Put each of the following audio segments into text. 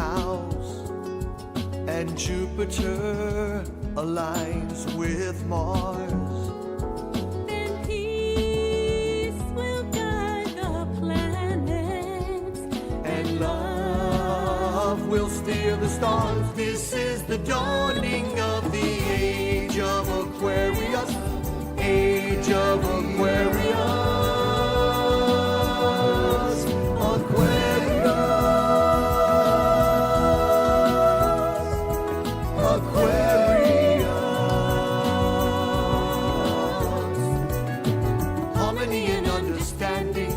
house, and Jupiter aligns with Mars. Then peace will guide the planets, And love will steer the stars. This is the dawning of the age of Aquarius. Age of Aquarius. Aquarius. Aquarius. Harmony and understanding,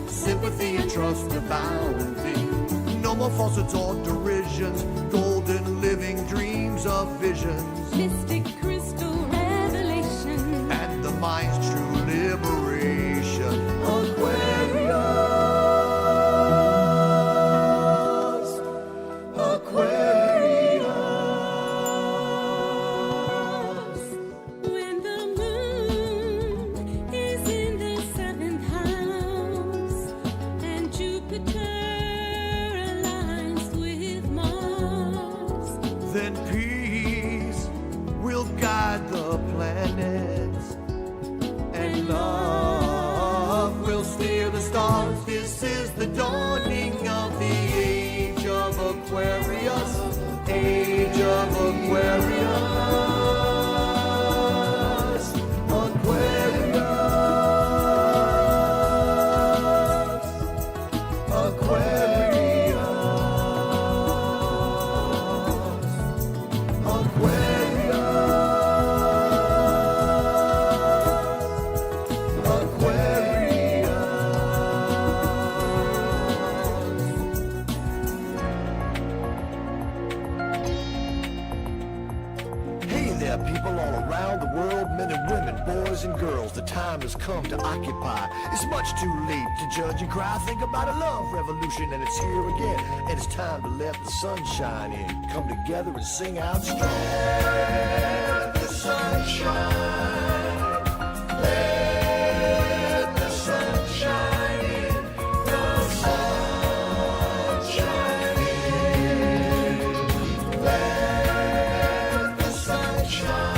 sympathy and trust abounding. No more falsehoods or derisions, golden living dreams of visions, mystic crystal revelation, and the mind's true liberation. Aquarius. Aquarius. when the moon is in the 7th house, and Jupiter aligns with Mars. Then peace will guide the planets, and love will steer the stars. This is the dawning of the age of Aquarius. Age of Aquarius. Aquarius. Aquarius. Hey there, people all around the world, men and women, boys and girls. The time has come to occupy. It's much too late to judge and cry. Think about a love revolution, and it's here again. And it's time to let the sun shine in. Come together and sing out strong. Let the sun shine. Let the sun shine in. The sun shine in. Let the sun shine.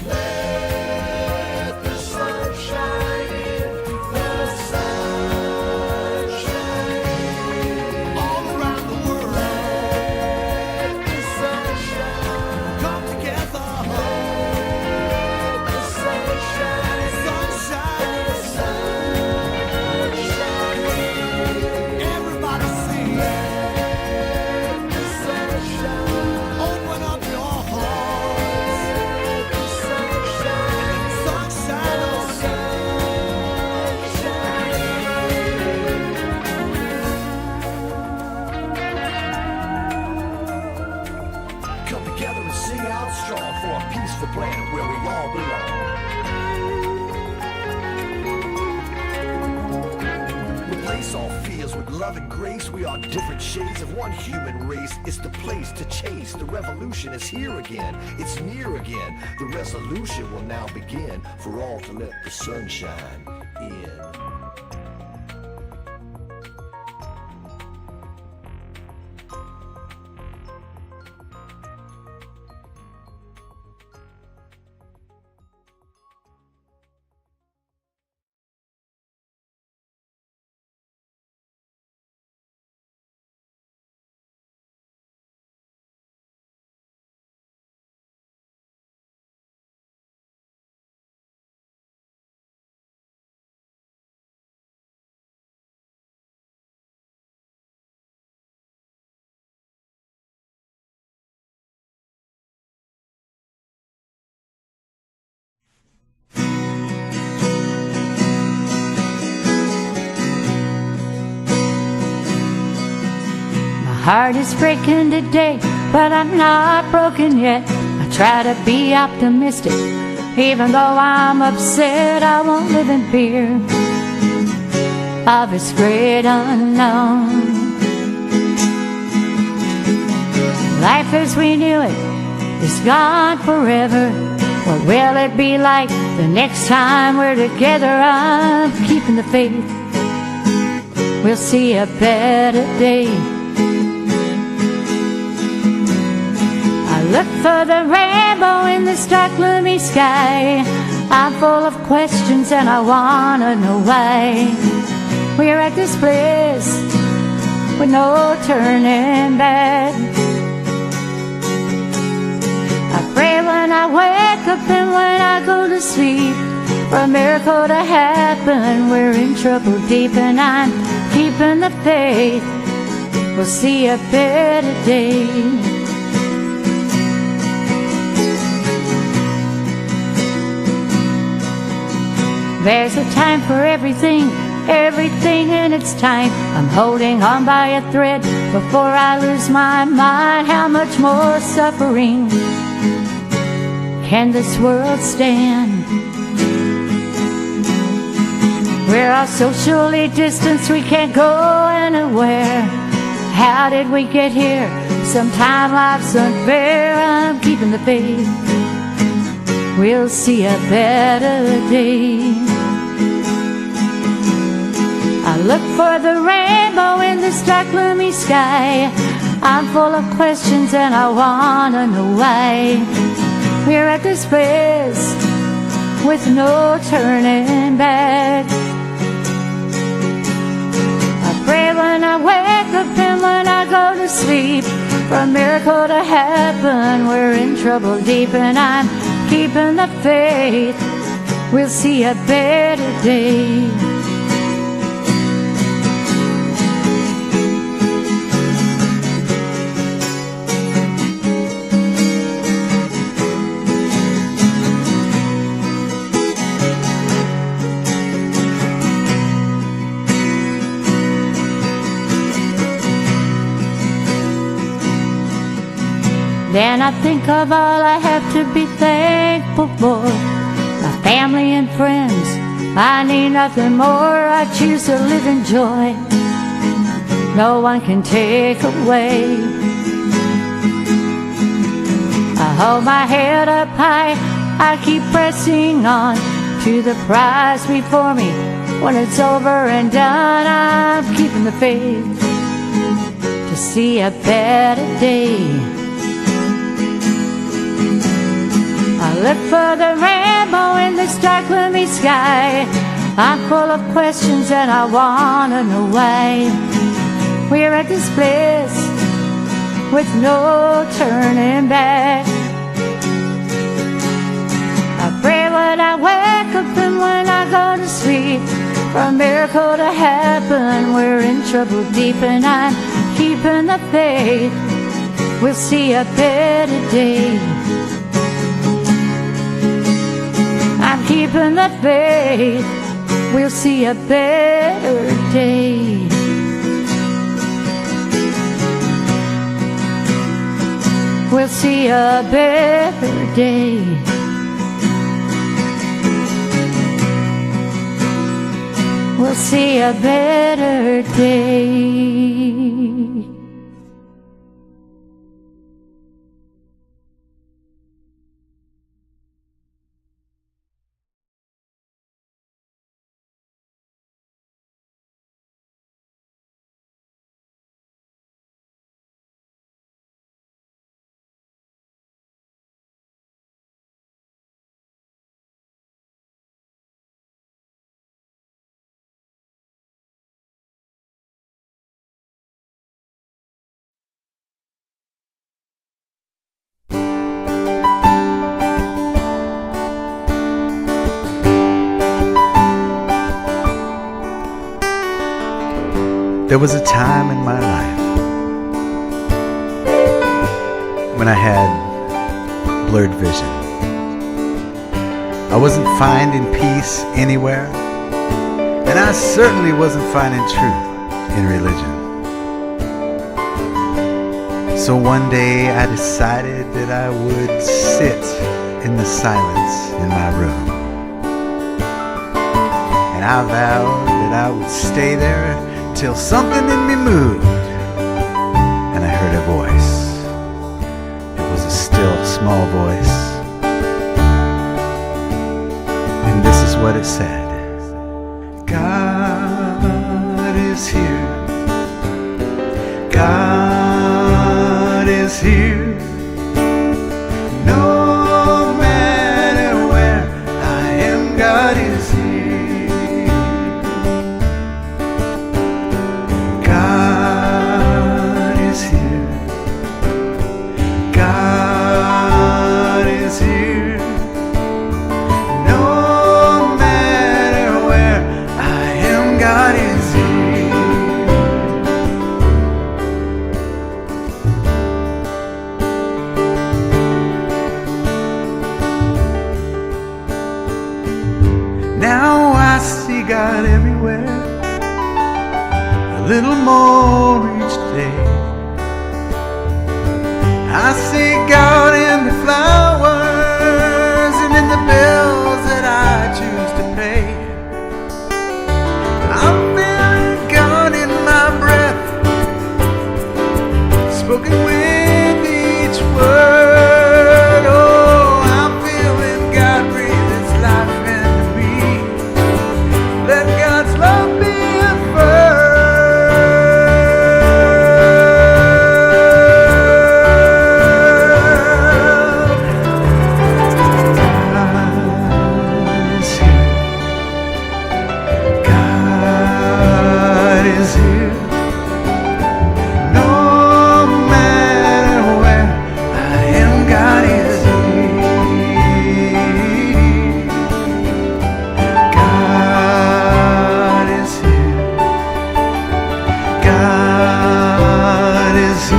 Let the sun shine in. The sun shine in. All around the world. Let the sun shine. Come together. Let the sun shine. Sunshine. The sun shine in. Everybody sing. Let the sun shine. Open up your hearts. Let the sun shine. Sunshine. The sun shine in. Come together and sing out strong for a peaceful planet where we all belong. Replace all fears with love and grace. We are different shades of one human race. It's the place to chase. The revolution is here again. It's near again. The resolution will now begin for all to let the sun shine in. Heart is breaking today, but I'm not broken yet. I try to be optimistic, even though I'm upset. I won't live in fear of this great unknown. Life as we knew it is gone forever. What will it be like the next time we're together? I'm keeping the faith. We'll see a better day for the rainbow in the stark gloomy sky. I'm full of questions and I wanna know why we're at this place with no turning back. I pray when I wake up and when I go to sleep for a miracle to happen. We're in trouble deep and I'm keeping the faith. We'll see a better day. There's a time for everything, everything in its time. I'm holding on by a thread before I lose my mind. How much more suffering can this world stand? We're all socially distanced, we can't go anywhere. How did we get here? Sometime life's unfair. I'm keeping the faith. We'll see a better day. I look for the rainbow in the stark gloomy sky. I'm full of questions and I wanna know why we're at this place with no turning back. I pray when I wake up and when I go to sleep for a miracle to happen. We're in trouble deep and I'm keeping the faith. We'll see a better day. Then I think of all I have to be thankful for. My family and friends, I need nothing more. I choose to live in joy, no one can take away. I hold my head up high, I keep pressing on to the prize before me. When it's over and done, I'm keeping the faith to see a better day. I look for the rainbow in the stark gloomy sky. I'm full of questions and I wanna know why we're at this place with no turning back. I pray when I wake up and when I go to sleep for a miracle to happen. We're in trouble deep and I'm keeping the faith. We'll see a better day. I'm keeping the faith. We'll see a better day. We'll see a better day. We'll see a better day. There was a time in my life when I had blurred vision. I wasn't finding peace anywhere, and I certainly wasn't finding truth in religion. So one day I decided that I would sit in the silence in my room, and I vowed that I would stay there till something in me moved, and I heard a voice. It was a still, small voice, and this is what it said. God is here. God is here. little more each day. I see God in the flowers and in the bills that I choose to pay. I'm feeling God in my breath, spoken with each word. Oh, I'm feeling God breathe His life into me. Let God's love be affirmed. God is here. No matter where I am, God is here. God is here. God is here.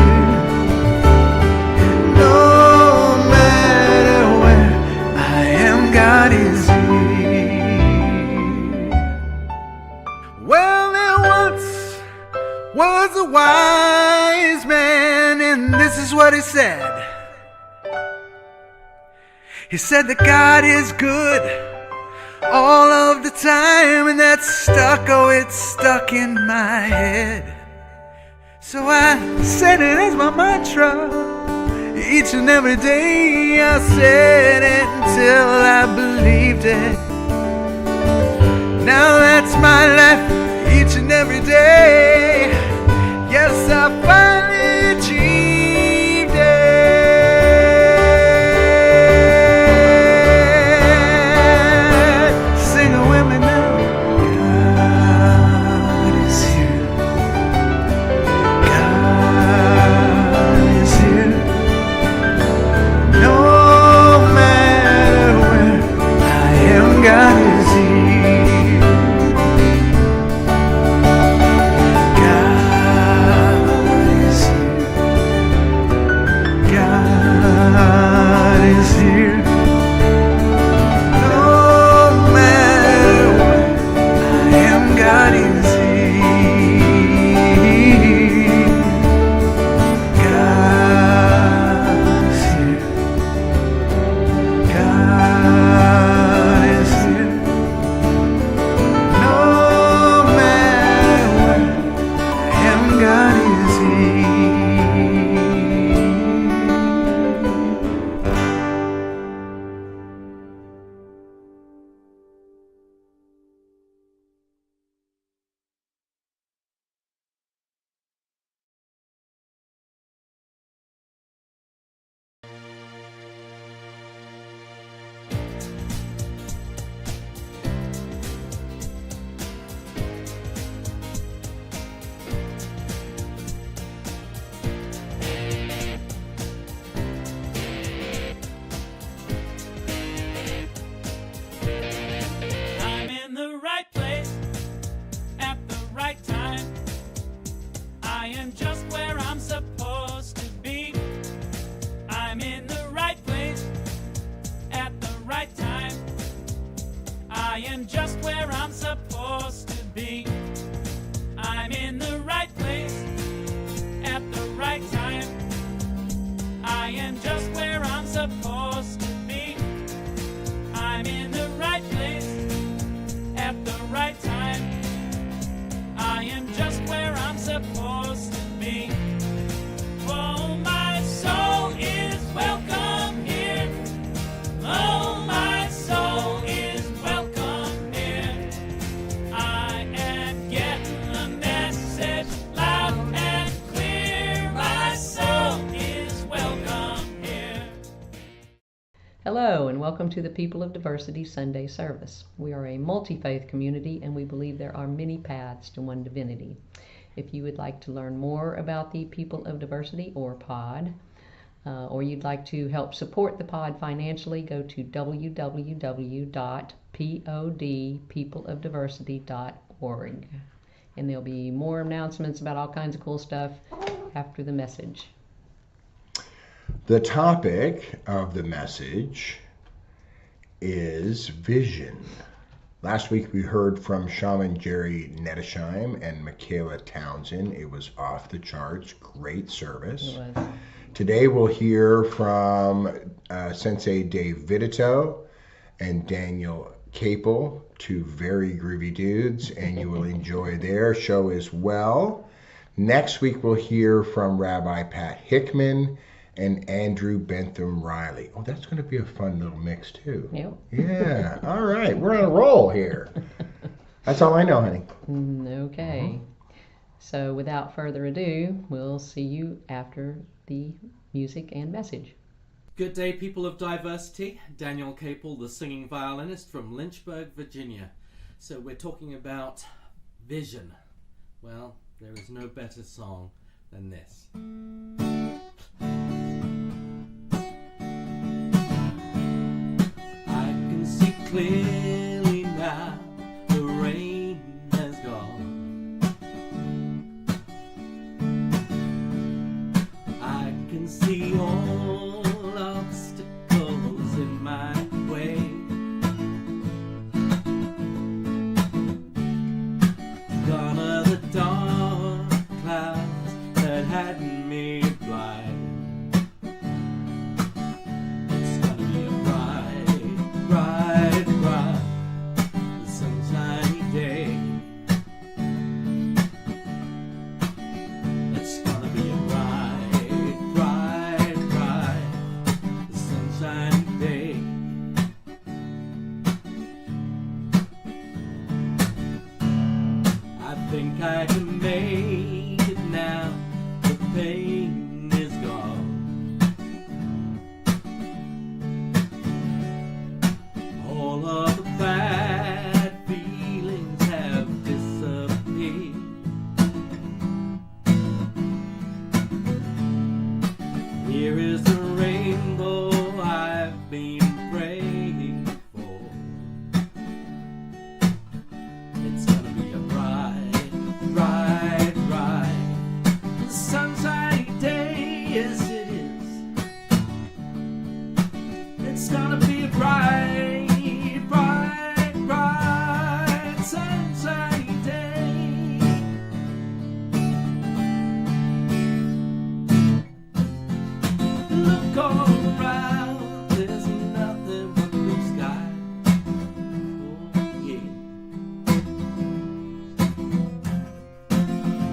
No matter where I am, God is here. Well, there once was a wise man, and this is what he said. He said that God is good all of the time, and that's stuck, oh, it's stuck in my head. So I said it as my mantra each and every day. I said it until I believed it. Now that's my life each and every day. Yes, I finally achieved it. Sing it with me now. God is here. God is here. No matter where I am, God is here. God is here. No matter where I am, God is here. God is here. God is here. No matter where I am, God is here. I'm in the right place at the right time. I am just where I'm supposed to be. I'm in the right place at the right time. I am just where I'm supposed to be. I'm in the right place at the right time. I am just where I'm supposed to be. I'm in the right place at the right time. I am just where I'm supposed to be. Oh, my soul is welcome here. Oh, my soul is welcome here. I am getting the message loud and clear. My soul is welcome here. Hello, and welcome to the People of Diversity Sunday service. We are a multi-faith community, and we believe there are many paths to one divinity. If you would like to learn more about the People of Diversity, or POD, or you'd like to help support the POD financially, go to www.podpeopleofdiversity.org. And there'll be more announcements about all kinds of cool stuff after the message. The topic of the message is vision. Last week we heard from Shaman Jerry Nettesheim and Michaela Townsend. It was off the charts. Great service. It was. Today we'll hear from Sensei Dave Vidito and Daniel Capel, two very groovy dudes, and you will enjoy their show as well. Next week we'll hear from Rabbi Pat Hickman and Andrew Bentham Riley. Oh, that's going to be a fun little mix too. Yep. Yeah. All right. We're on a roll here. That's all I know, honey. Okay. So without further ado, we'll see you after the music and message. Good day, people of diversity. Daniel Capel, the singing violinist from Lynchburg, Virginia. So we're talking about vision. Well, there is no better song than this. I can see clearly now, the rain has gone. I can see all obstacles in my way. Gone are the dark clouds that had me blind. It's gonna be a bright, bright, bright, sunshiny day. It's gonna be a bright, bright, bright, sunshiny day. I think I can make it now. The pain is gone. All of the bad feelings have disappeared. Here is the rainbow I've been praying for. It's gonna be a bright, bright, bright, sunshiny day. Yes, it is. It's gonna be a bright, bright, bright, sunshiny day. Look all around, there's nothing but blue sky. Oh, yeah.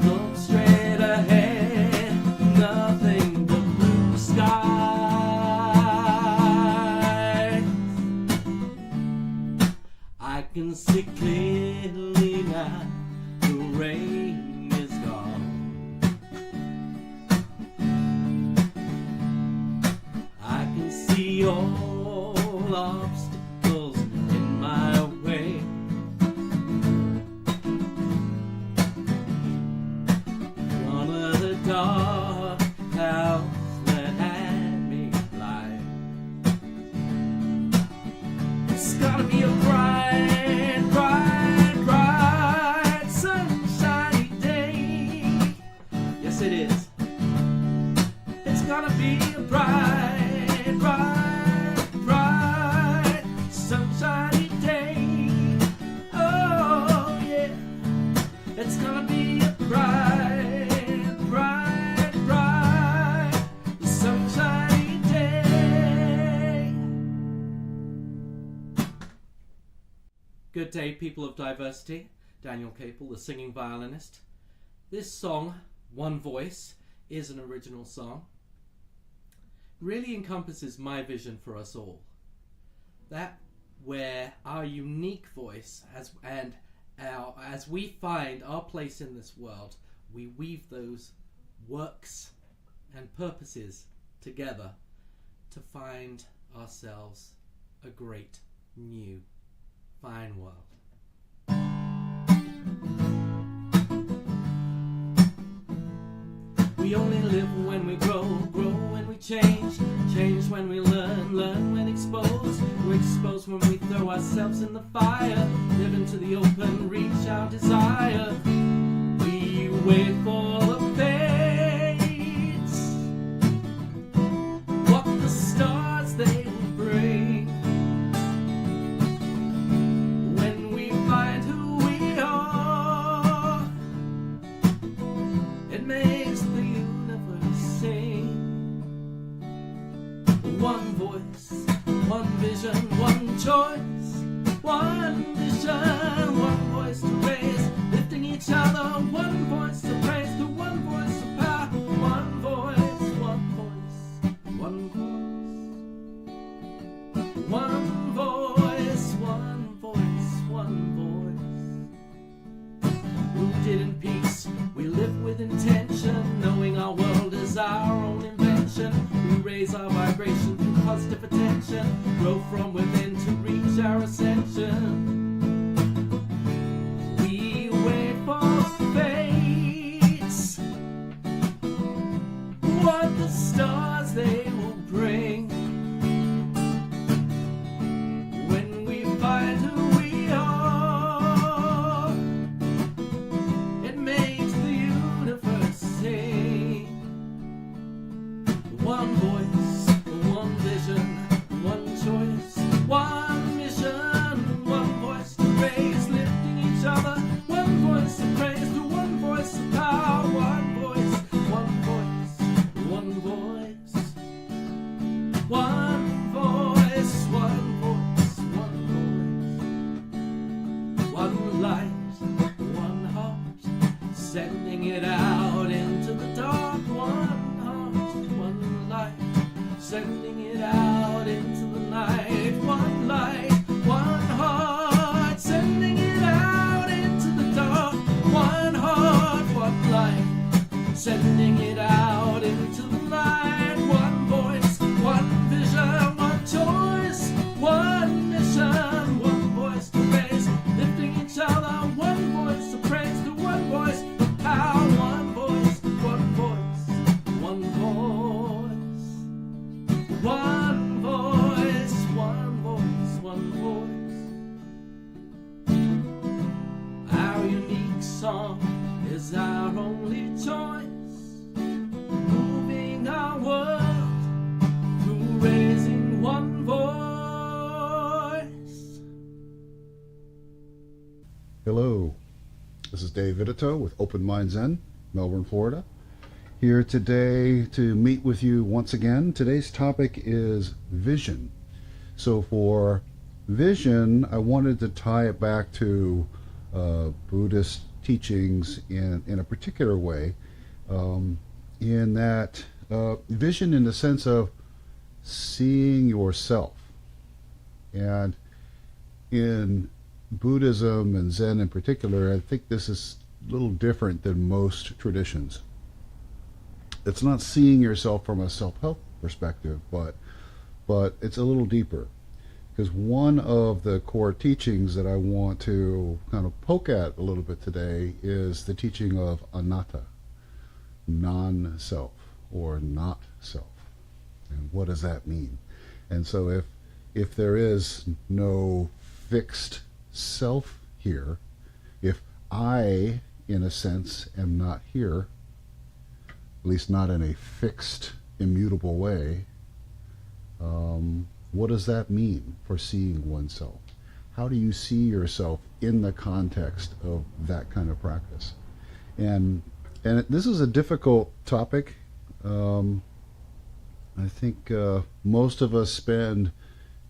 Look straight ahead, nothing but blue skies. I can see clearly now, the rain is gone. I can see all obstacles in my way. One of the dark clouds that had me blind. It's gonna be a bright, bright, bright, sunshiny day. Yes, it is. It's gonna be a bright, bright, bright, sunshiny day. Oh, yeah. It's gonna be a bright, bright, bright, sunshiny day. Good day, people of diversity. Daniel Capel, the singing violinist. This song, One Voice, is an original song. Really encompasses my vision for us all. That where our unique voice as we find our place in this world, we weave those works and purposes together to find ourselves a great, new, fine world. We only live when we grow, grow when we change, change when we learn, learn when exposed. We're exposed when we throw ourselves in the fire, live into the open, reach our desire. We wait for the fates, what the stars they will bring. When we one voice, one vision, one choice, one vision, one voice to raise, lifting each other, one voice to praise, the one voice of power, one voice, one voice, one voice, one voice, one voice, one voice. Rooted in peace, we live with intention, knowing our world is our own invention. We raise our vibration through positive attention, grow from within to reach our ascension. We wait for fates, what the stars they will bring. When we find who we are, it makes the universe sing. One voice, one vision, one choice, one mission, one voice to raise, lifting each other, one voice to praise, the one voice of power, one voice, one voice, one voice, one voice, one voice, one voice, one light, one heart, sending it out into the dark, one heart, one light, sending it out into the night, one light, one heart, sending it out into the dark, one heart, one light, sending it out into the night, one voice, one vision, one choice, one mission, one voice to raise, lifting each other, one voice to praise, the one voice of power, one voice, one voice, one voice, one voice, one voice, one voice. Our unique song is our only choice, moving our world through raising one voice. Hello, this is Dave Vitito with Open Mind Zen, Melbourne, Florida. Here today to meet with you once again. Today's topic is vision. So for vision, I wanted to tie it back to Buddhist teachings in a particular way, in that vision in the sense of seeing yourself. And in Buddhism and Zen in particular, I think this is a little different than most traditions. It's not seeing yourself from a self-help perspective, but it's a little deeper. Because one of the core teachings that I want to kind of poke at a little bit today is the teaching of anatta, non-self or not self. And what does that mean? And so if there is no fixed self here, if I, in a sense, am not here, at least not in a fixed, immutable way, what does that mean for seeing oneself? How do you see yourself in the context of that kind of practice? And this is a difficult topic. I think most of us spend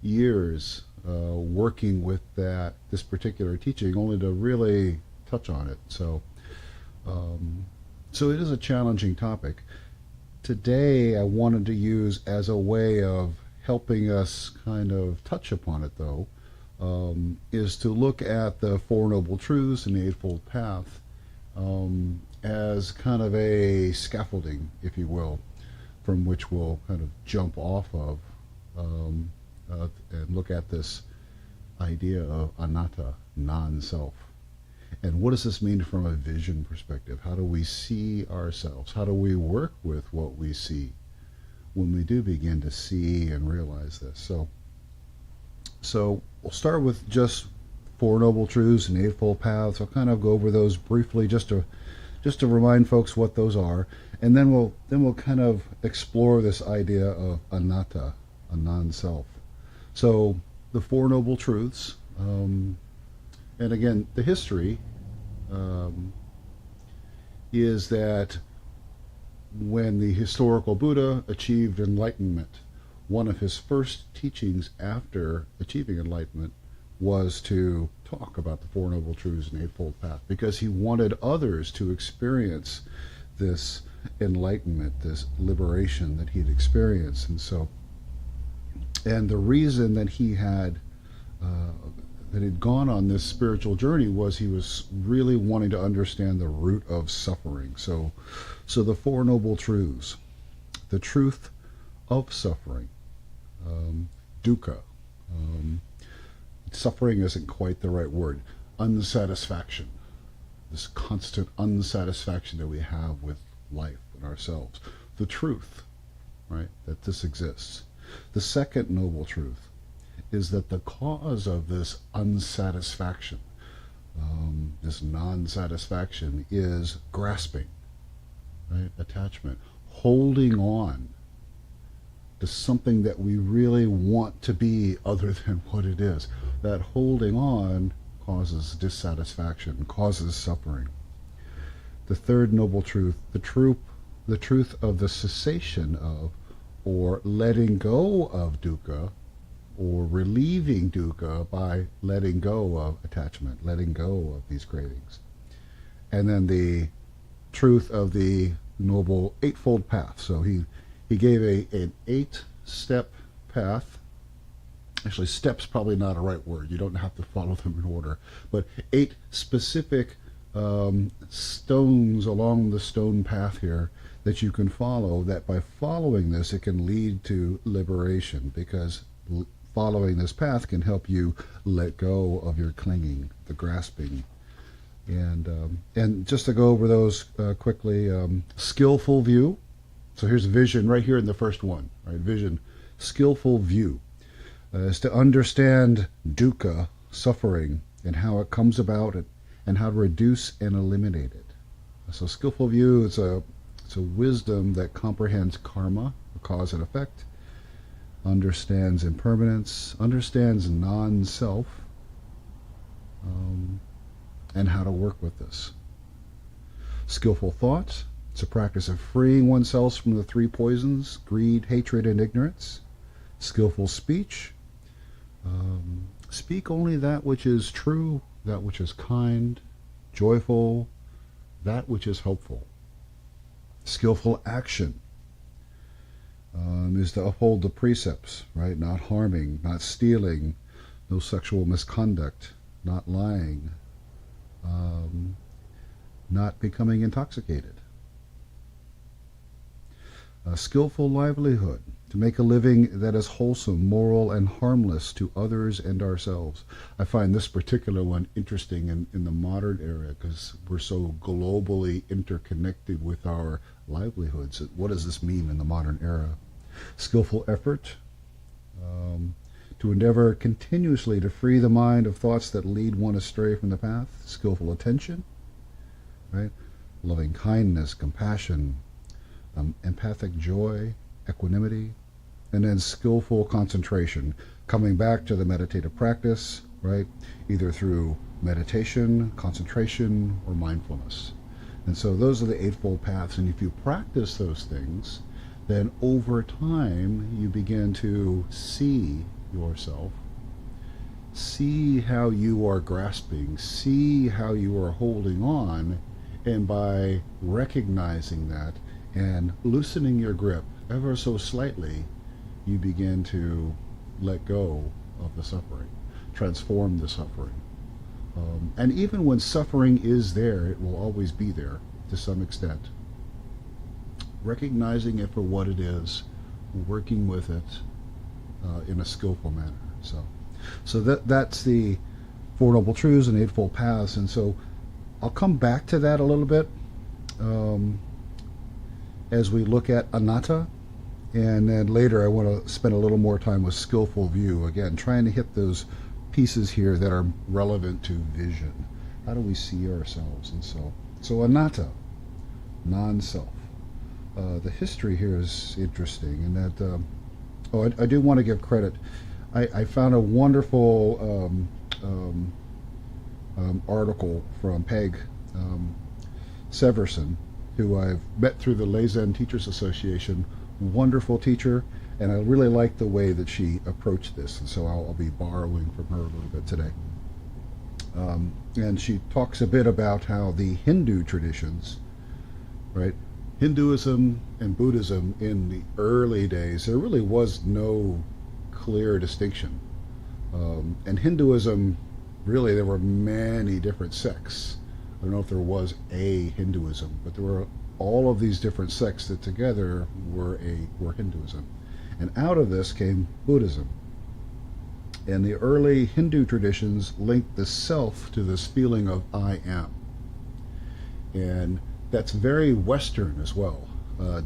years working with this particular teaching only to really touch on it. So it is a challenging topic. Today I wanted to use as a way of helping us kind of touch upon it, though, is to look at the Four Noble Truths and the Eightfold Path as kind of a scaffolding, if you will, from which we'll kind of jump off of and look at this idea of anatta, non-self. And what does this mean from a vision perspective? How do we see ourselves? How do we work with what we see when we do begin to see and realize this? So we'll start with just Four Noble Truths and Eightfold Paths. I'll kind of go over those briefly just to remind folks what those are, and then we'll kind of explore this idea of anatta, a non-self. So the Four Noble Truths, and again, the history is that when the historical Buddha achieved enlightenment, one of his first teachings after achieving enlightenment was to talk about the Four Noble Truths and Eightfold Path, because he wanted others to experience this enlightenment, this liberation that he had experienced. And the reason that he had that he'd gone on this spiritual journey was he was really wanting to understand the root of suffering. So the Four Noble Truths, the truth of suffering, dukkha. Suffering isn't quite the right word. Unsatisfaction. This constant unsatisfaction that we have with life and ourselves. The truth, right, that this exists. The second noble truth is that the cause of this unsatisfaction, this non-satisfaction, is grasping, right, attachment, holding on to something that we really want to be other than what it is. That holding on causes dissatisfaction, causes suffering. The third noble truth, the truth of the cessation of, or letting go of dukkha, or relieving dukkha by letting go of attachment, letting go of these cravings. And then the truth of the Noble Eightfold Path. So he gave an 8-step path. Actually, step's probably not a right word. You don't have to follow them in order. But 8 specific stones along the stone path here that you can follow, that by following this, it can lead to liberation, because following this path can help you let go of your clinging, the grasping. And just to go over those quickly, skillful view. So here's vision right here in the first one, right? Vision, skillful view, is to understand dukkha, suffering, and how it comes about, and how to reduce and eliminate it. So skillful view is a wisdom that comprehends karma, cause and effect, understands impermanence, understands non-self, and how to work with this. Skillful thought, it's a practice of freeing oneself from the 3 poisons, greed, hatred, and ignorance. Skillful speech, speak only that which is true, that which is kind, joyful, that which is hopeful. Skillful action is to uphold the precepts, right? Not harming, not stealing, no sexual misconduct, not lying, not becoming intoxicated. A skillful livelihood, to make a living that is wholesome, moral, and harmless to others and ourselves. I find this particular one interesting in the modern era, because we're so globally interconnected with our livelihoods. What does this mean in the modern era? Skillful effort, to endeavor continuously to free the mind of thoughts that lead one astray from the path. Skillful attention, right? Loving kindness, compassion, empathic joy, equanimity, and then skillful concentration, coming back to the meditative practice, right? Either through meditation, concentration, or mindfulness. And so those are the Eightfold Paths, and if you practice those things, then over time you begin to see yourself, see how you are grasping, see how you are holding on, and by recognizing that and loosening your grip ever so slightly, you begin to let go of the suffering, transform the suffering. And even when suffering is there, it will always be there to some extent. Recognizing it for what it is, working with it in a skillful manner. So that's the Four Noble Truths and Eightfold Paths. And so I'll come back to that a little bit as we look at anatta, and then later I want to spend a little more time with skillful view, again trying to hit those pieces here that are relevant to vision. How do we see ourselves? And so anatta, non-self. The history here is interesting in that I do want to give credit. I found a wonderful article from Peg Severson, who I've met through the Lay Zen Teachers Association, wonderful teacher, and I really like the way that she approached this, and so I'll be borrowing from her a little bit today. And she talks a bit about how the Hindu traditions, right? Hinduism and Buddhism in the early days, there really was no clear distinction. And Hinduism, really, there were many different sects. I don't know if there was a Hinduism, but there were all of these different sects that together were Hinduism. And out of this came Buddhism. And the early Hindu traditions linked the self to this feeling of I am. And that's very Western as well.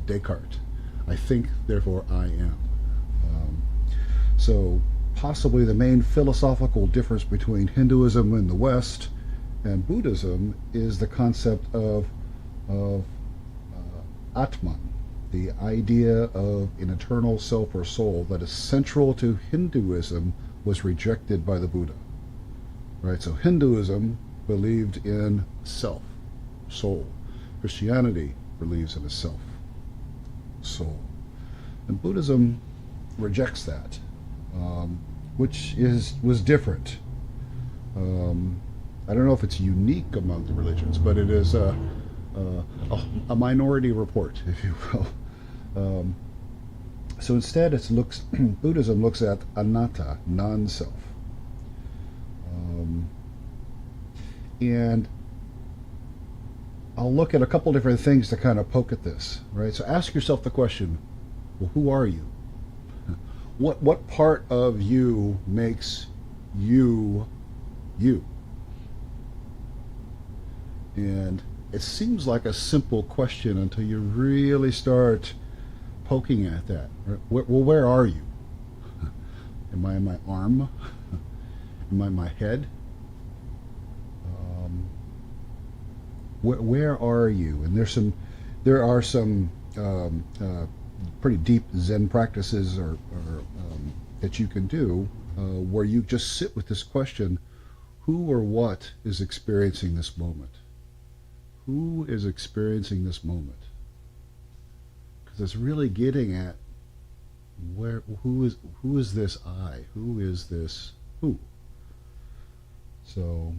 Descartes. I think, therefore I am. So possibly the main philosophical difference between Hinduism in the West and Buddhism is the concept of Atman, the idea of an eternal self or soul that is central to Hinduism was rejected by the Buddha. Right? So Hinduism believed in self, soul. Christianity believes in a self, soul. And Buddhism rejects that, which was different. I don't know if it's unique among the religions, but it is a minority report, if you will. So instead, Buddhism looks at anatta, non-self, and I'll look at a couple different things to kind of poke at this. Right. So ask yourself the question: well, who are you? What part of you makes you you? And it seems like a simple question until you really start poking at that. Right? Well, where are you? Am I in my arm? Am I in my head? Where are you? And there are some pretty deep Zen practices that you can do where you just sit with this question: who or what is experiencing this moment? Who is experiencing this moment? Because it's really getting at who is this I? Who is this who? So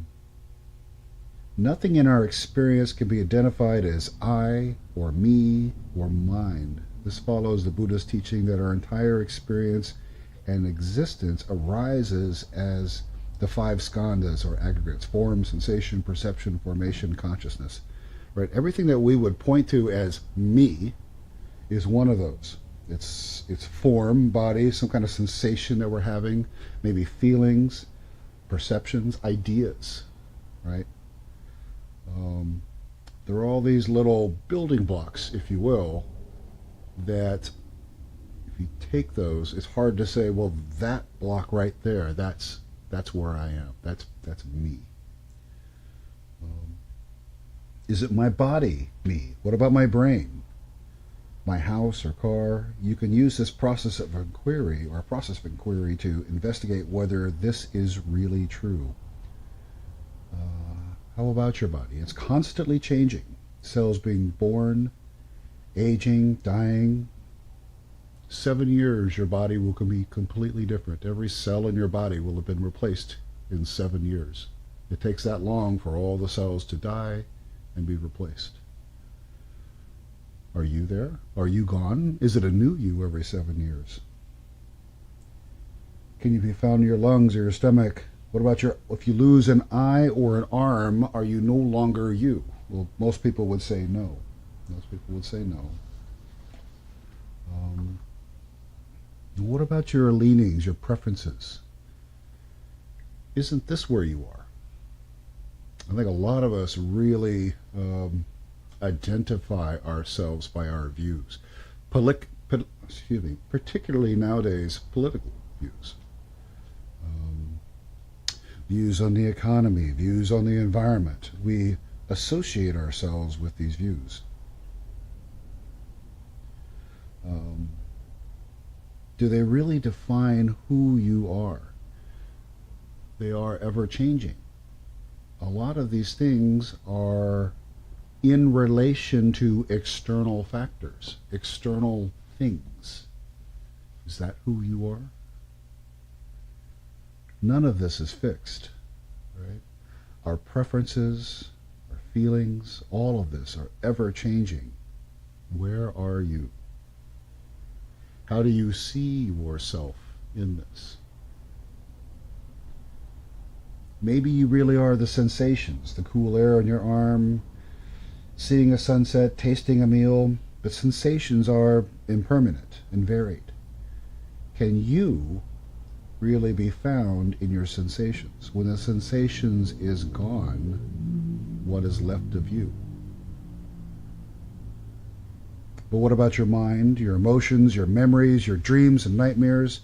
nothing in our experience can be identified as I or me or mine. This follows the Buddhist teaching that our entire experience and existence arises as the five skandhas or aggregates: form, sensation, perception, formation, consciousness. Right? Everything that we would point to as me is one of those. It's form, body, some kind of sensation that we're having, maybe feelings, perceptions, ideas, right? There are all these little building blocks, if you will, that if you take those, it's hard to say, well, that block right there, that's where I am. That's me. Is it my body, me? What about my brain? My house or car? You can use this process of inquiry or process of inquiry to investigate whether this is really true. How about your body? It's constantly changing. Cells being born, aging, dying. 7 years, your body will be completely different. Every cell in your body will have been replaced in 7 years. It takes that long for all the cells to die and be replaced. Are you there? Are you gone? Is it a new you every 7 years? Can you be found in your lungs or your stomach? What about if you lose an eye or an arm, are you no longer you? Well, most people would say no. Most people would say no. What about your leanings, your preferences? Isn't this where you are? I think a lot of us really identify ourselves by our views. Particularly nowadays, political views. Views on the economy, views on the environment. We associate ourselves with these views. Do they really define who you are? They are ever changing. A lot of these things are in relation to external factors, external things. Is that who you are? None of this is fixed, right? Our preferences, our feelings, all of this are ever changing. Where are you? How do you see yourself in this? Maybe you really are the sensations, the cool air on your arm, seeing a sunset, tasting a meal, but sensations are impermanent and varied. Can you really be found in your sensations? When the sensations is gone, what is left of you? But what about your mind, your emotions, your memories, your dreams and nightmares?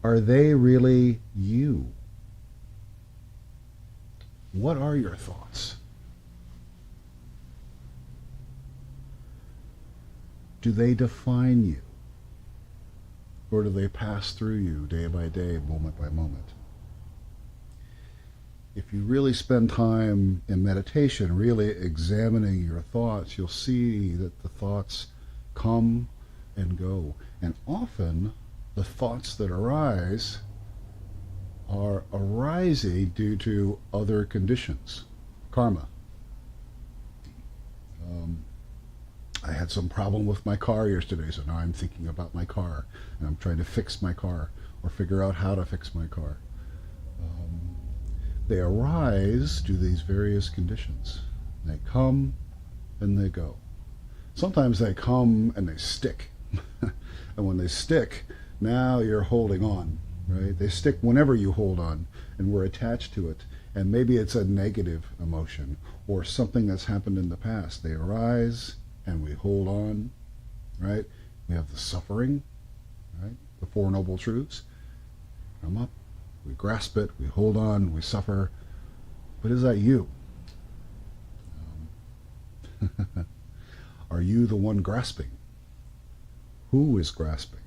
Are they really you? What are your thoughts? Do they define you? Or do they pass through you day by day, moment by moment? If you really spend time in meditation, really examining your thoughts, you'll see that the thoughts come and go. And often, the thoughts that arise are arising due to other conditions, karma. I had some problem with my car yesterday, so now I'm thinking about my car, and I'm trying to fix my car, or figure out how to fix my car. They arise due to these various conditions. They come and they go. Sometimes they come and they stick. And when they stick, now you're holding on, right? They stick whenever you hold on, and we're attached to it. And maybe it's a negative emotion or something that's happened in the past. They arise and we hold on, right? We have the suffering, right? The Four Noble Truths come up, we grasp it, we hold on, we suffer. But is that you? Are you the one grasping? Who is grasping?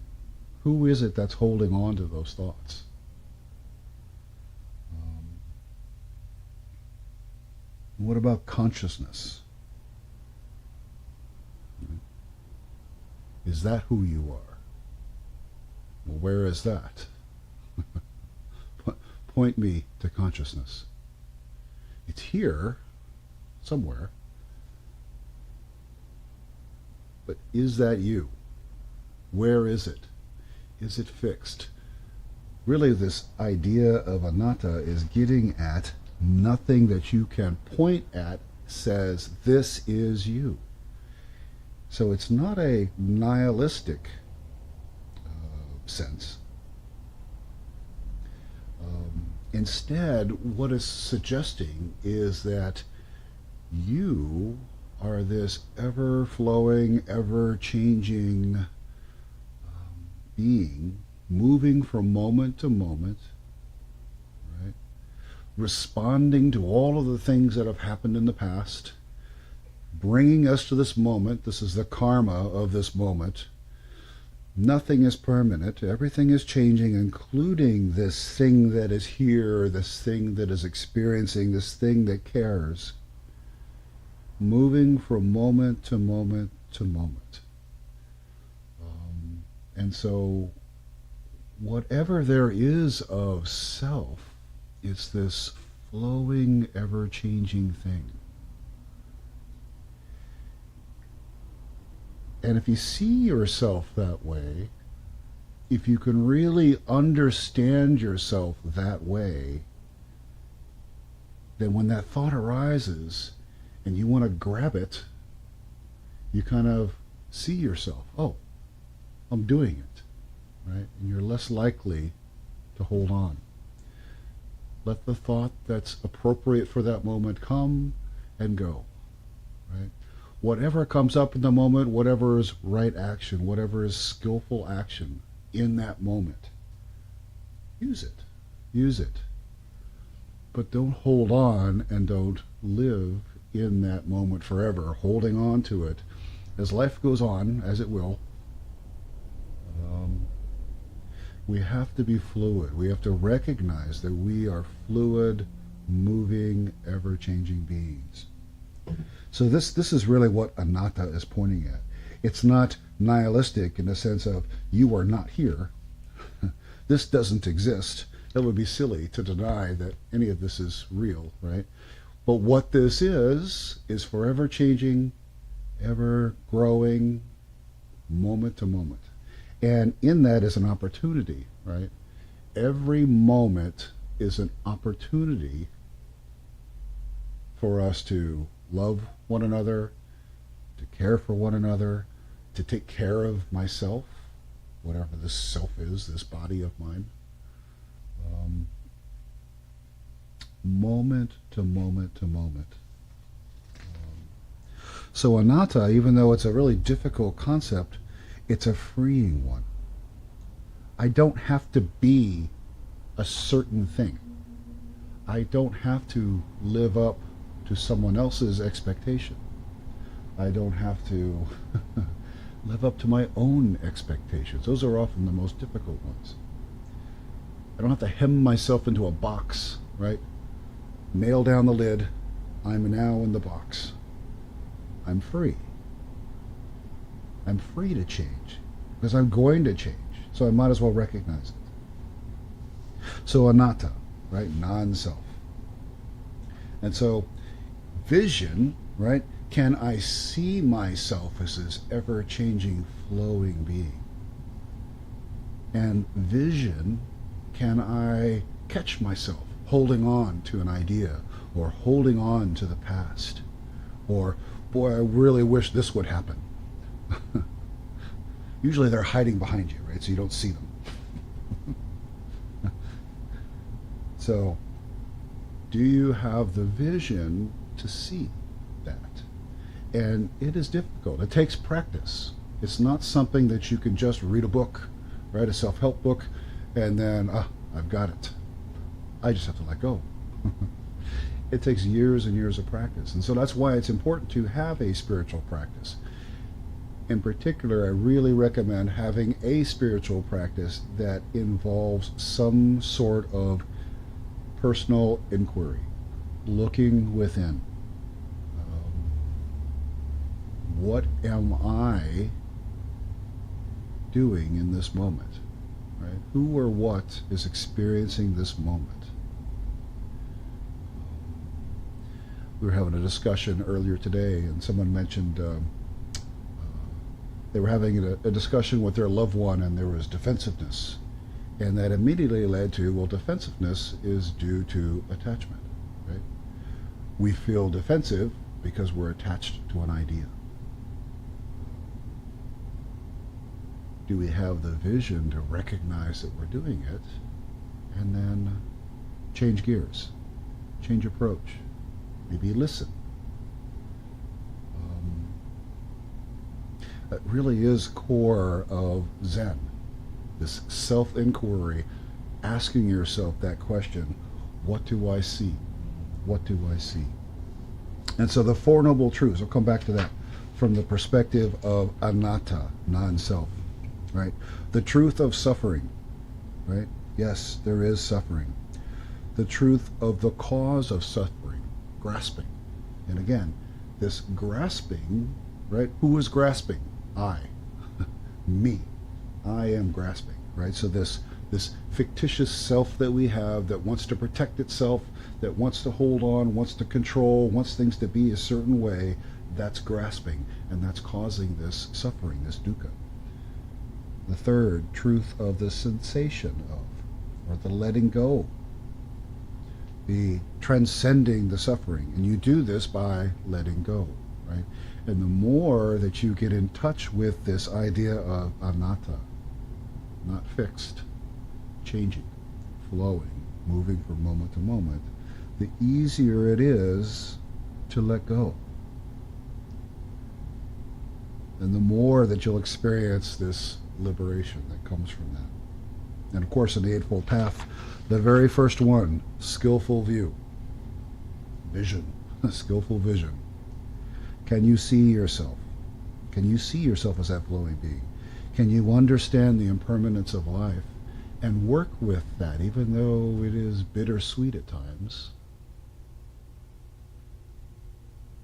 Who is it that's holding on to those thoughts? What about consciousness? Is that who you are? Well, where is that? Point me to consciousness. It's here, somewhere. But is that you? Where is it? Is it fixed? Really, this idea of anatta is getting at nothing that you can point at says this is you. So it's not a nihilistic sense. Instead, what it's suggesting is that you are this ever-flowing, ever-changing being, moving from moment to moment, right? Responding to all of the things that have happened in the past, bringing us to this moment. This is the karma of this moment. Nothing is permanent. Everything is changing, including this thing that is here, this thing that is experiencing, this thing that cares. Moving from moment to moment to moment. And so, whatever there is of self, it's this flowing, ever-changing thing. And if you see yourself that way, if you can really understand yourself that way, then when that thought arises and you want to grab it, you kind of see yourself, oh, I'm doing it, right? And you're less likely to hold on. Let the thought that's appropriate for that moment come and go, right? Whatever comes up in the moment, whatever is right action, whatever is skillful action in that moment, use it. Use it. But don't hold on and don't live in that moment forever, holding on to it. As life goes on, as it will, we have to be fluid. We have to recognize that we are fluid, moving, ever-changing beings. So this is really what anatta is pointing at. It's not nihilistic in the sense of you are not here. This doesn't exist. It would be silly to deny that any of this is real, right? But what this is forever changing, ever growing, moment to moment. And in that is an opportunity, right? Every moment is an opportunity for us to love one another, to care for one another, to take care of myself, whatever this self is, this body of mine. Moment to moment to moment. So anatta, even though it's a really difficult concept, it's a freeing one. I don't have to be a certain thing. I don't have to live up to someone else's expectation. I don't have to live up to my own expectations. Those are often the most difficult ones. I don't have to hem myself into a box, right? Nail down the lid. I'm now in the box. I'm free. I'm free to change because I'm going to change. So I might as well recognize it. So anatta, right? Non-self. And so vision, right? Can I see myself as this ever-changing, flowing being? And vision, can I catch myself holding on to an idea or holding on to the past? Or, boy, I really wish this would happen. Usually they're hiding behind you, right? So you don't see them. So, do you have the vision to see that? And it is difficult. It takes practice. It's not something that you can just read a book, right? A self-help book, and then, I've got it. I just have to let go. It takes years and years of practice. And so that's why it's important to have a spiritual practice. In particular, I really recommend having a spiritual practice that involves some sort of personal inquiry, looking within. What am I doing in this moment? Right? Who or what is experiencing this moment? We were having a discussion earlier today, and someone mentioned they were having a discussion with their loved one, and there was defensiveness. And that immediately led to, well, defensiveness is due to attachment, right? We feel defensive because we're attached to an idea. Do we have the vision to recognize that we're doing it and then change gears, change approach, maybe listen? That really is core of Zen, this self-inquiry, asking yourself that question, what do I see? What do I see? And so the Four Noble Truths, I'll come back to that, from the perspective of anatta, non-self, right? The truth of suffering, right? Yes, there is suffering. The truth of the cause of suffering, grasping. And again, this grasping, right? Who is grasping? I. Me. I am grasping, right? So this fictitious self that we have that wants to protect itself, that wants to hold on, wants to control, wants things to be a certain way, that's grasping, and that's causing this suffering, this dukkha. The third, truth of the sensation of, or the letting go, the transcending the suffering. And you do this by letting go, right? And the more that you get in touch with this idea of anatta, not fixed, changing, flowing, moving from moment to moment, the easier it is to let go. And the more that you'll experience this liberation that comes from that. And of course, in the Eightfold Path, the very first one, skillful view, vision, skillful vision. Can you see yourself? Can you see yourself as that flowing being? Can you understand the impermanence of life and work with that, even though it is bittersweet at times?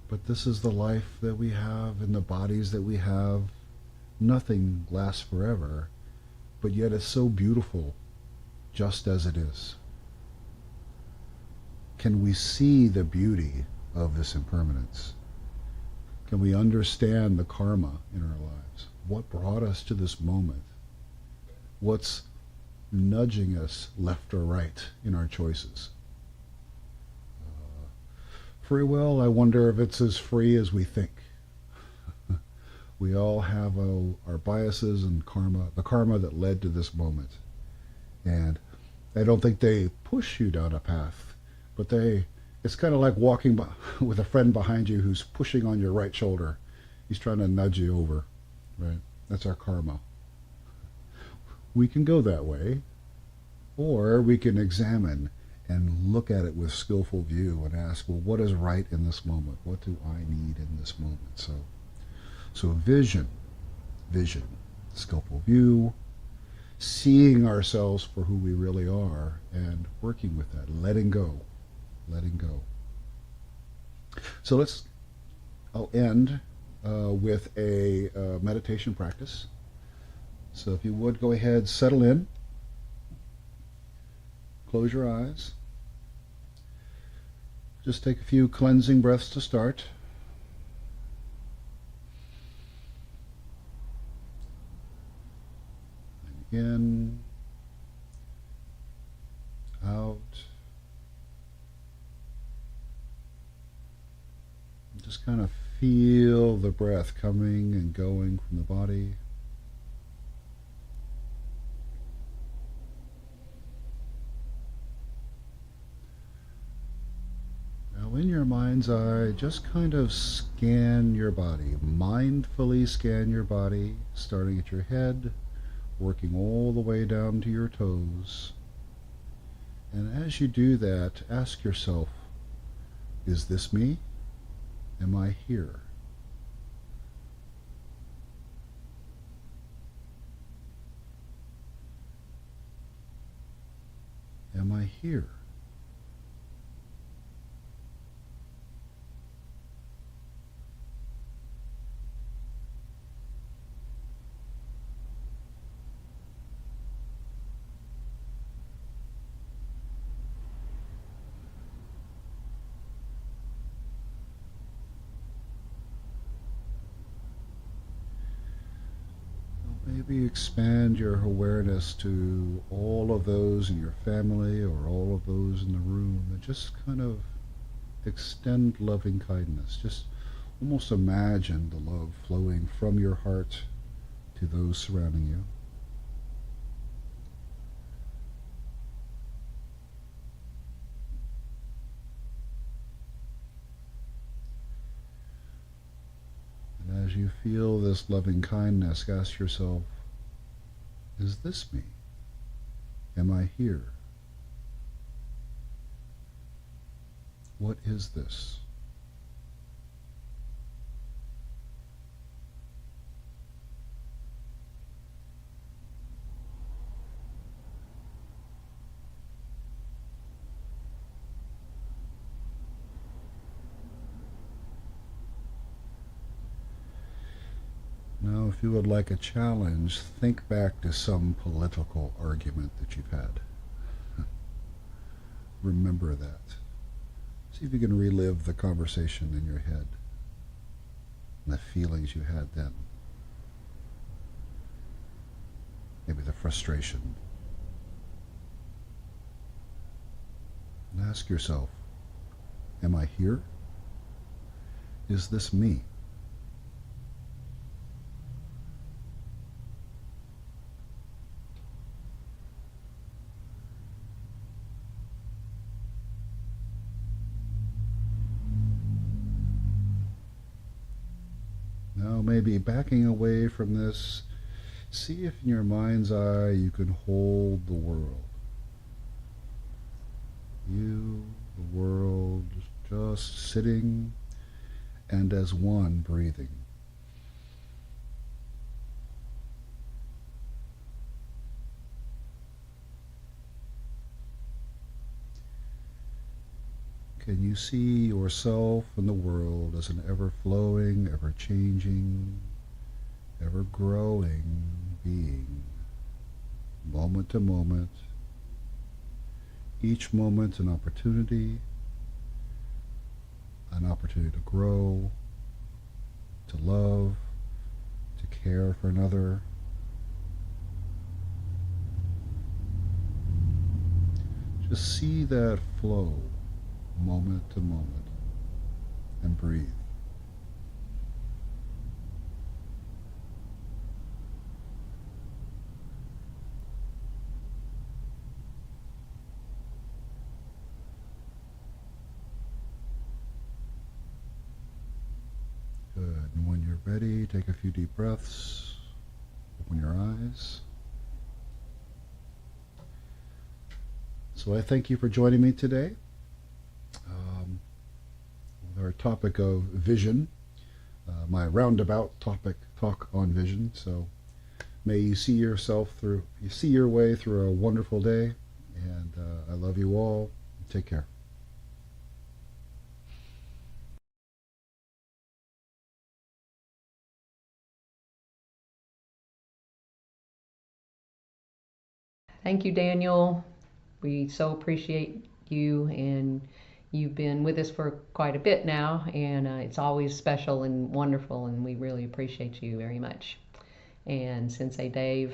But this is the life that we have and the bodies that we have Nothing lasts forever, but yet it's so beautiful just as it is. Can we see the beauty of this impermanence? Can we understand the karma in our lives? What brought us to this moment? What's nudging us left or right in our choices? Free will, I wonder if it's as free as we think. We all have our biases and karma, the karma that led to this moment. And I don't think they push you down a path, but it's kind of like walking with a friend behind you who's pushing on your right shoulder. He's trying to nudge you over, right? That's our karma. We can go that way, or we can examine and look at it with skillful view and ask, well, what is right in this moment? What do I need in this moment? So vision, skillful view, seeing ourselves for who we really are and working with that, letting go. So I'll end with a meditation practice. So if you would, go ahead, settle in, close your eyes. Just take a few cleansing breaths to start. In, out. Just kind of feel the breath coming and going from the body. Now in your mind's eye, just kind of scan your body, mindfully scan your body, starting at your head, working all the way down to your toes. And as you do that, ask yourself, is this me? Am I here? Am I here? Maybe expand your awareness to all of those in your family or all of those in the room, and just kind of extend loving kindness. Just almost imagine the love flowing from your heart to those surrounding you. As you feel this loving kindness, ask yourself, is this me? Am I here? What is this? Now, if you would like a challenge, think back to some political argument that you've had. Remember that. See if you can relive the conversation in your head and the feelings you had then. Maybe the frustration. And ask yourself, am I here? Is this me? Now maybe backing away from this, see if in your mind's eye you can hold the world. You, the world, just sitting and as one breathing. Can you see yourself and the world as an ever-flowing, ever-changing, ever-growing being, moment to moment, each moment an opportunity to grow, to love, to care for another. Just see that flow moment to moment and breathe. Good. And when you're ready, take a few deep breaths. Open your eyes. So I thank you for joining me today with our topic of vision, my roundabout talk on vision. So may you see your way through a wonderful day, and I love you all. Take care. Thank you, Daniel. We so appreciate you, and you've been with us for quite a bit now, and it's always special and wonderful, and we really appreciate you very much. And Sensei Dave,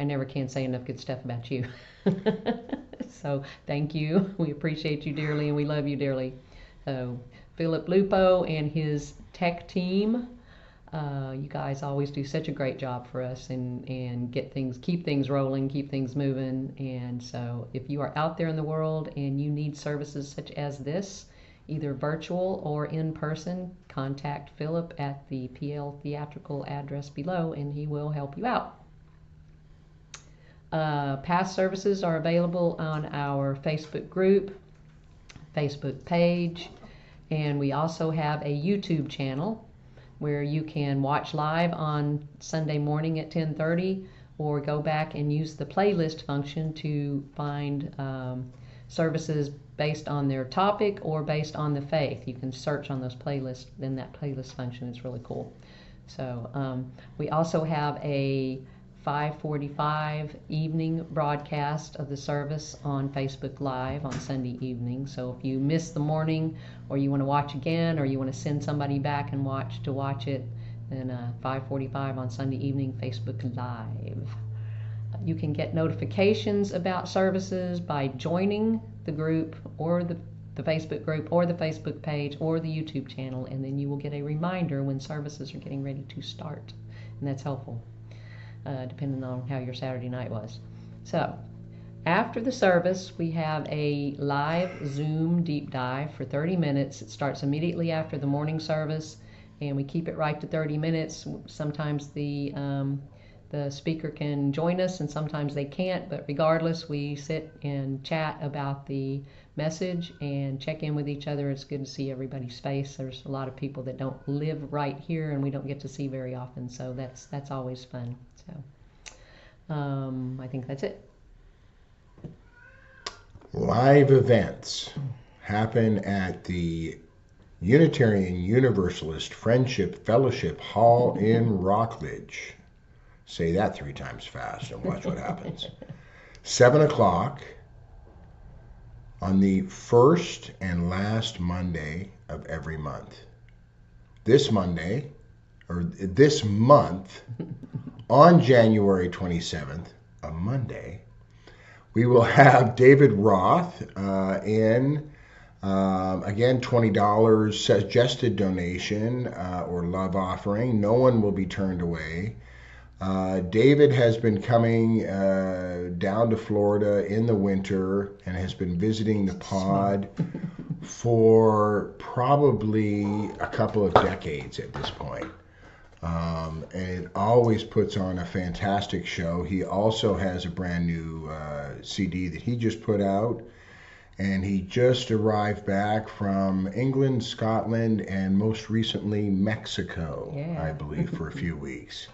I never can say enough good stuff about you. So thank you. We appreciate you dearly, and we love you dearly. So Philip Lupo and his tech team, you guys always do such a great job for us, and keep things rolling, keep things moving. And so if you are out there in the world and you need services such as this, either virtual or in person, contact Philip at the PL Theatrical address below, and he will help you out. Past services are available on our Facebook group, Facebook page, and we also have a YouTube channel where you can watch live on Sunday morning at 10:30, or go back and use the playlist function to find services based on their topic or based on the faith. You can search on those playlists, then that playlist function is really cool. So we also have a 5:45 evening broadcast of the service on Facebook Live on Sunday evening. So if you missed the morning, or you want to watch again, or you want to send somebody back and watch it, then 5:45 on Sunday evening, Facebook Live. You can get notifications about services by joining the group, or the Facebook group, or the Facebook page, or the YouTube channel, and then you will get a reminder when services are getting ready to start, and that's helpful. Depending on how your Saturday night was. So, after the service, we have a live Zoom deep dive for 30 minutes. It starts immediately after the morning service, and we keep it right to 30 minutes. Sometimes the speaker can join us, and sometimes they can't, but regardless, we sit and chat about the message and check in with each other. It's good to see everybody's face. There's a lot of people that don't live right here, and we don't get to see very often, so that's always fun. So I think that's it. Live events happen at the Unitarian Universalist Friendship Fellowship Hall in Rockledge. Say that 3 times fast and watch what happens. 7 o'clock on the first and last Monday of every month. This month, on January 27th, a Monday, we will have David Roth in. Again, $20 suggested donation or love offering. No one will be turned away. David has been coming down to Florida in the winter and has been visiting the pod for probably a couple of decades at this point. And it always puts on a fantastic show. He also has a brand new CD that he just put out. And he just arrived back from England, Scotland, and most recently Mexico, I believe, for a few weeks.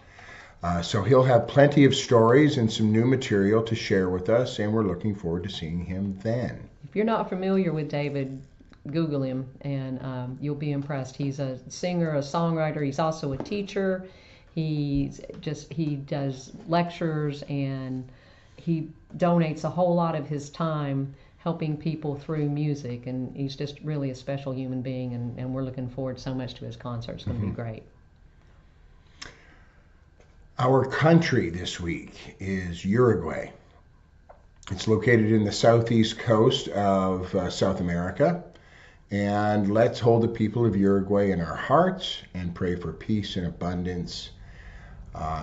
So he'll have plenty of stories and some new material to share with us, and we're looking forward to seeing him then. If you're not familiar with David, Google him, and you'll be impressed. He's a singer, a songwriter. He's also a teacher. he does lectures, and he donates a whole lot of his time helping people through music, and he's just really a special human being, and we're looking forward so much to his concert. It's going to be great. Our country this week is Uruguay. It's located in the southeast coast of South America. And let's hold the people of Uruguay in our hearts and pray for peace and abundance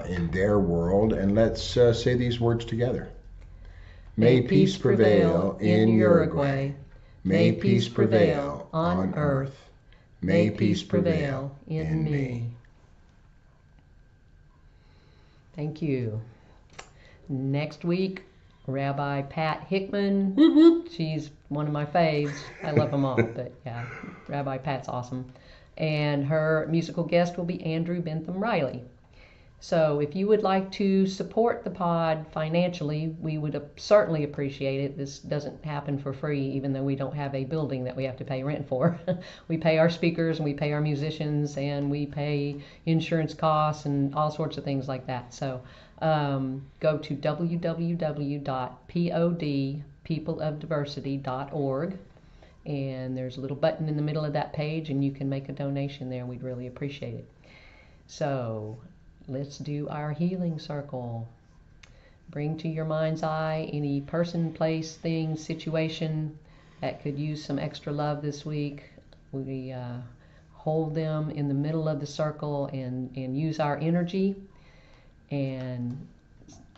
in their world. And let's say these words together. May peace prevail in Uruguay. May peace prevail on earth. May peace prevail in me. Thank you. Next week, Rabbi Pat Hickman. She's one of my faves. I love them all, but yeah, Rabbi Pat's awesome. And her musical guest will be Andrew Bentham Riley. So if you would like to support the pod financially, we would certainly appreciate it. This doesn't happen for free, even though we don't have a building that we have to pay rent for. We pay our speakers, and we pay our musicians, and we pay insurance costs and all sorts of things like that. So go to www.peopleofdiversity.org, and there's a little button in the middle of that page, and you can make a donation there. We'd really appreciate it. So let's do our healing circle. Bring to your mind's eye any person, place, thing, situation that could use some extra love this week. We hold them in the middle of the circle and use our energy and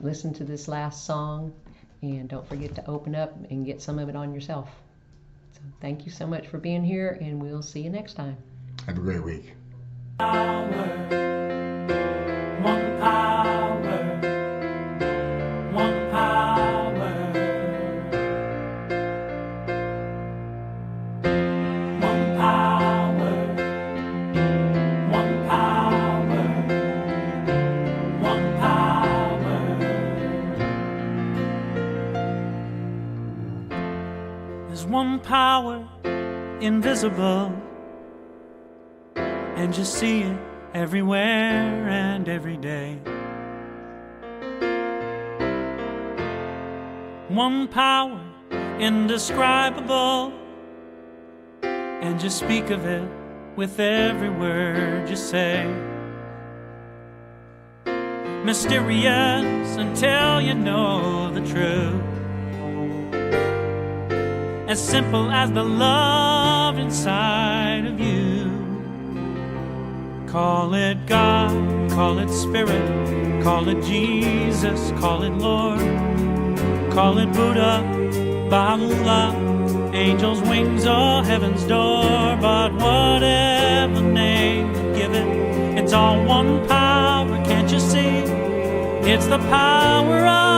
listen to this last song. And don't forget to open up and get some of it on yourself. So thank you so much for being here, and we'll see you next time. Have a great week. One power, one power, one power, one power, one power. There's one power invisible, and you see it everywhere and every day. One power indescribable, and you speak of it with every word you say. Mysterious until you know the truth, as simple as the love inside of you. Call it God, call it Spirit, call it Jesus, call it Lord, call it Buddha, Baha'u'llah, angels' wings or heaven's door. But whatever name you give it, it's all one power, can't you see? It's the power of